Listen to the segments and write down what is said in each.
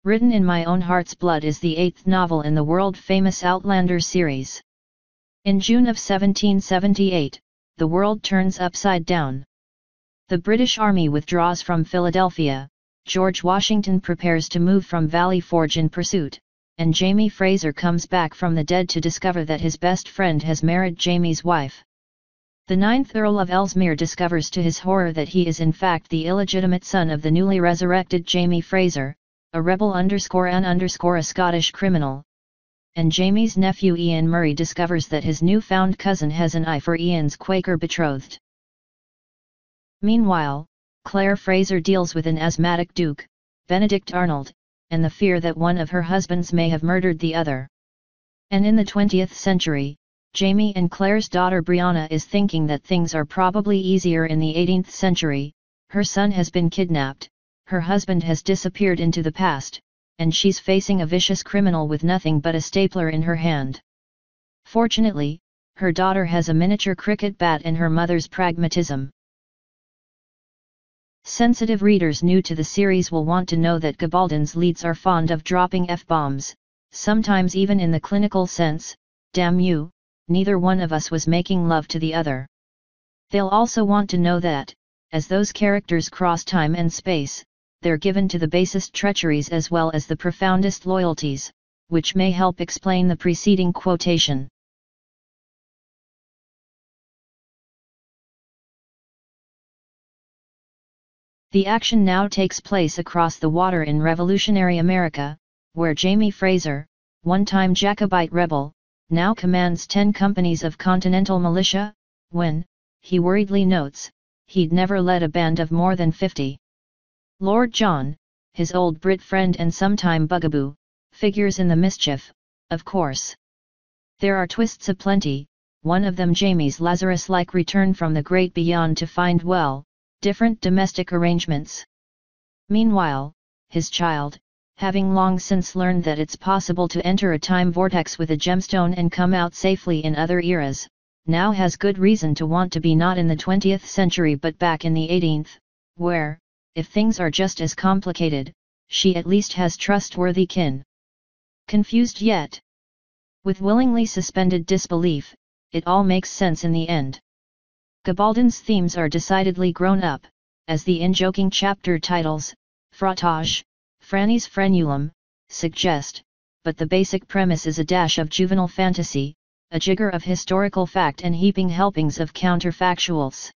Written in My Own Heart's Blood is the 8th novel in the world-famous Outlander series. In June of 1778, the world turns upside down. The British Army withdraws from Philadelphia, George Washington prepares to move from Valley Forge in pursuit, and Jamie Fraser comes back from the dead to discover that his best friend has married Jamie's wife. The 9th Earl of Ellesmere discovers to his horror that he is in fact the illegitimate son of the newly resurrected Jamie Fraser, a rebel _ a Scottish criminal. And Jamie's nephew Ian Murray discovers that his newfound cousin has an eye for Ian's Quaker betrothed. Meanwhile, Claire Fraser deals with an asthmatic Duke, Benedict Arnold, and the fear that one of her husbands may have murdered the other. And in the 20th century, Jamie and Claire's daughter Brianna is thinking that things are probably easier in the 18th century. Her son has been kidnapped, her husband has disappeared into the past, and she's facing a vicious criminal with nothing but a stapler in her hand. Fortunately, her daughter has a miniature cricket bat and her mother's pragmatism. Sensitive readers new to the series will want to know that Gabaldon's leads are fond of dropping F-bombs, sometimes even in the clinical sense, damn you, neither one of us was making love to the other. They'll also want to know that, as those characters cross time and space, they're given to the basest treacheries as well as the profoundest loyalties, which may help explain the preceding quotation. The action now takes place across the water in revolutionary America, where Jamie Fraser, one-time Jacobite rebel, now commands 10 companies of Continental militia, when, he worriedly notes, he'd never led a band of more than 50. Lord John, his old Brit friend and sometime bugaboo, figures in the mischief, of course. There are twists aplenty, one of them Jamie's Lazarus-like return from the great beyond to find different domestic arrangements. Meanwhile, his child, having long since learned that it's possible to enter a time vortex with a gemstone and come out safely in other eras, now has good reason to want to be not in the 20th century but back in the 18th, where, if things are just as complicated, she at least has trustworthy kin. Confused yet? With willingly suspended disbelief, it all makes sense in the end. Gabaldon's themes are decidedly grown up, as the in-joking chapter titles, Frottage, Franny's Frenulum, suggest, but the basic premise is a dash of juvenile fantasy, a jigger of historical fact and heaping helpings of counterfactuals.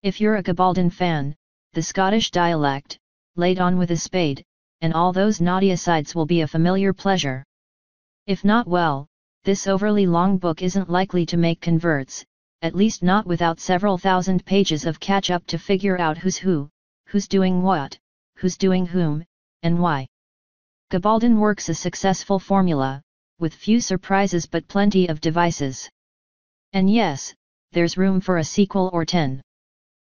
If you're a Gabaldon fan, the Scottish dialect, laid on with a spade, and all those naughty asides will be a familiar pleasure. If not, well, this overly long book isn't likely to make converts, at least not without several thousand pages of catch-up to figure out who's who, who's doing what, who's doing whom, and why. Gabaldon works a successful formula, with few surprises but plenty of devices. And yes, there's room for a sequel or 10.